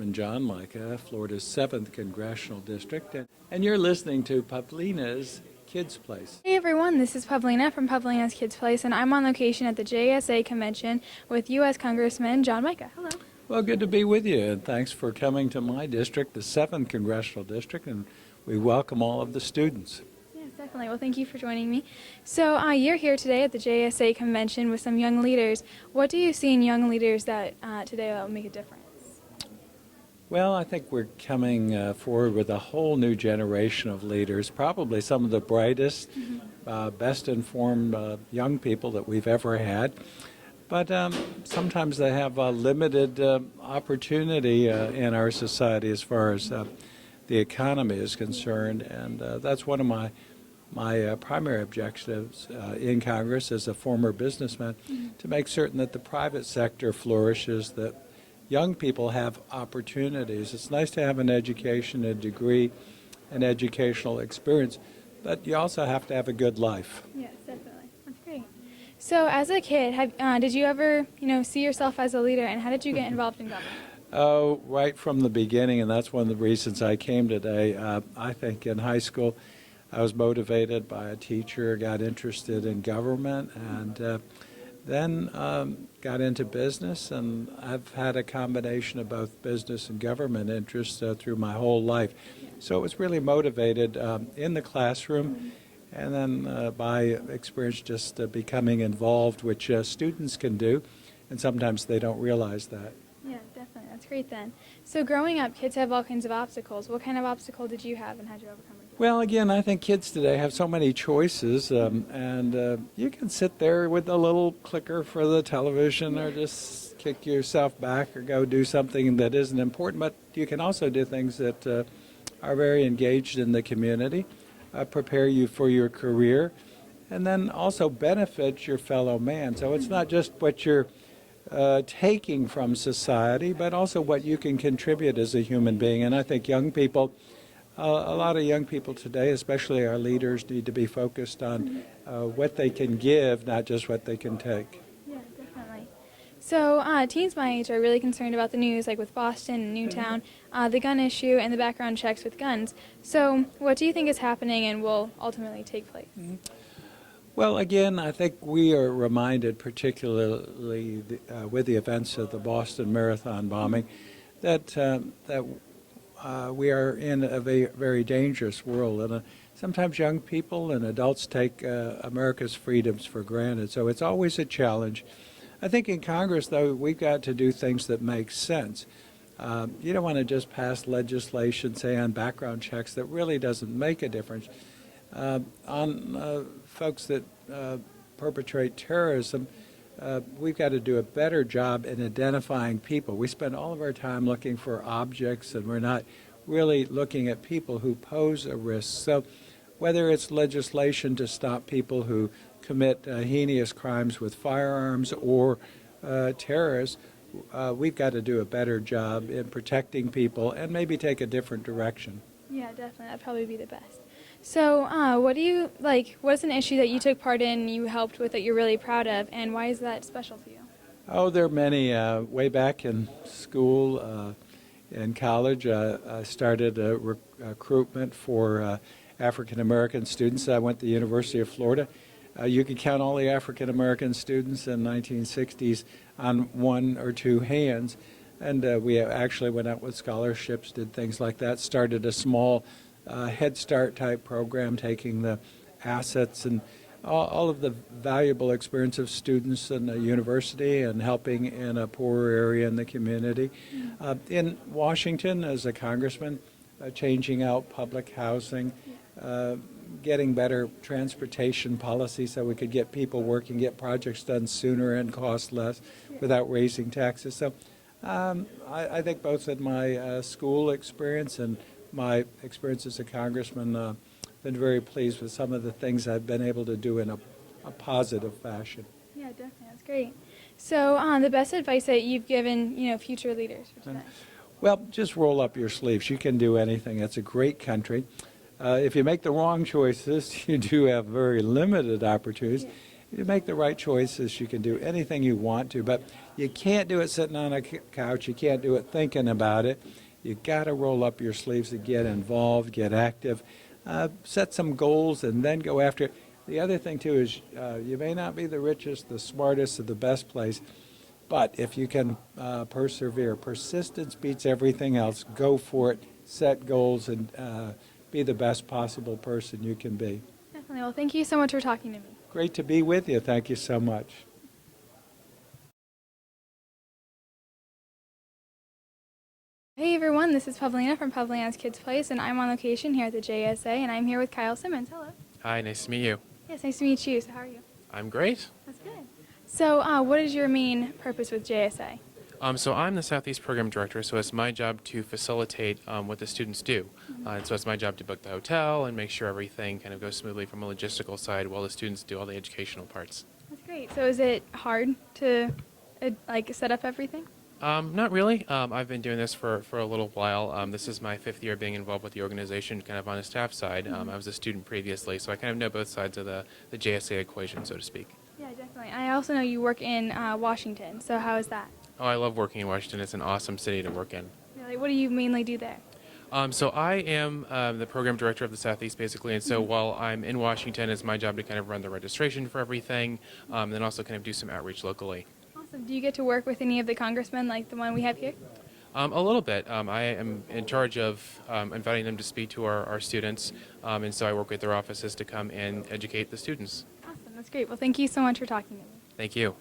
Congressman John Mica, Florida's 7th Congressional District, and you're listening to Pavlina's Kidz Place. Hey everyone, this is Pavlina from Pavlina's Kidz Place, and I'm on location at the JSA Convention with U.S. Congressman John Mica. Hello. Well, good to be with you, and thanks for coming to my district, the 7th Congressional District, and we welcome all of the students. Yes, definitely. Well, thank you for joining me. So you're here today at the JSA Convention with some young leaders. What do you see in young leaders that today will make a difference? Well, I think we're coming forward with a whole new generation of leaders, probably some of the brightest, best informed young people that we've ever had. But sometimes they have a limited opportunity in our society as far as the economy is concerned, and that's one of my primary objectives in Congress as a former businessman, to make certain that the private sector flourishes, that young people have opportunities. It's nice to have an education, a degree, an educational experience, but you also have to have a good life. Yes, definitely. That's great. So as a kid, did you ever, see yourself as a leader, and how did you get involved in government? Oh, right from the beginning, and that's one of the reasons I came today. I think in high school I was motivated by a teacher, got interested in government, and then got into business, and I've had a combination of both business and government interests through my whole life. So it was really motivated in the classroom, and then by experience just becoming involved, which students can do, and sometimes they don't realize that. Yeah, definitely. That's great then. So growing up, kids have all kinds of obstacles. What kind of obstacle did you have, and how did you overcome it? Well, again, I think kids today have so many choices, and you can sit there with a little clicker for the television, or just kick yourself back or go do something that isn't important, but you can also do things that are very engaged in the community, prepare you for your career, and then also benefit your fellow man. So it's not just what you're taking from society, but also what you can contribute as a human being. And I think young people, a lot of young people today, especially our leaders, need to be focused on what they can give, not just what they can take. Yeah, definitely. So teens my age are really concerned about the news, like with Boston and Newtown, the gun issue, and the background checks with guns. So what do you think is happening and will ultimately take place? Well, again, I think we are reminded, particularly with the events of the Boston Marathon bombing, that we are in a very dangerous world, and sometimes young people and adults take America's freedoms for granted. So it's always a challenge. I think in Congress, though, we've got to do things that make sense. You don't want to just pass legislation, say, on background checks that really doesn't make a difference. On folks that perpetrate terrorism, we've got to do a better job in identifying people. We spend all of our time looking for objects, and we're not really looking at people who pose a risk. So whether it's legislation to stop people who commit heinous crimes with firearms or terrorists, we've got to do a better job in protecting people and maybe take a different direction. Yeah, definitely. That'd probably be the best. So what do you what's an issue that you took part in, you helped with, that you're really proud of, and why is that special to you? Oh, there are many. Way back in school, in college, I started a recruitment for African American students. I went to the University of Florida. You could count all the African American students in the 1960s on one or two hands, and we actually went out with scholarships, did things like that, started a small Head Start type program, taking the assets and all of the valuable experience of students in a university and helping in a poorer area in the community. In Washington, as a congressman, changing out public housing, getting better transportation policy so we could get people working, get projects done sooner and cost less without raising taxes. So I think both in my school experience and my experience as a congressman, been very pleased with some of the things I've been able to do in a positive fashion. Yeah, definitely. That's great. So the best advice that you've given, future leaders for today? Well, just roll up your sleeves. You can do anything. It's a great country. If you make the wrong choices, you do have very limited opportunities. Yeah. you make the right choices, you can do anything you want to, but you can't do it sitting on a couch. You can't do it thinking about it. You got to roll up your sleeves and get involved, get active, set some goals, and then go after it. The other thing, too, is you may not be the richest, the smartest, or the best place, but if you can persevere, persistence beats everything else. Go for it, set goals, and be the best possible person you can be. Definitely. Well, thank you so much for talking to me. Great to be with you. Thank you so much. Hey everyone, this is Pavlina from Pavlina's Kids Place, and I'm on location here at the JSA, and I'm here with Kyle Simmons. Hello. Hi, nice to meet you. Yes, nice to meet you. So how are you? I'm great. That's good. So what is your main purpose with JSA? So I'm the Southeast Program Director, so it's my job to facilitate what the students do. And so it's my job to book the hotel and make sure everything kind of goes smoothly from a logistical side while the students do all the educational parts. That's great. So is it hard to set up everything? Not really. I've been doing this for a little while. This is my 5th year being involved with the organization kind of on the staff side. I was a student previously, so I kind of know both sides of the JSA equation, so to speak. Yeah, definitely. I also know you work in Washington, so how is that? Oh, I love working in Washington. It's an awesome city to work in. Really? What do you mainly do there? So I am the program director of the Southeast, basically, and so while I'm in Washington, it's my job to kind of run the registration for everything, and then also kind of do some outreach locally. Awesome. Do you get to work with any of the congressmen like the one we have here? A little bit. I am in charge of inviting them to speak to our students, and so I work with their offices to come and educate the students. Awesome. That's great. Well, thank you so much for talking to me. Thank you.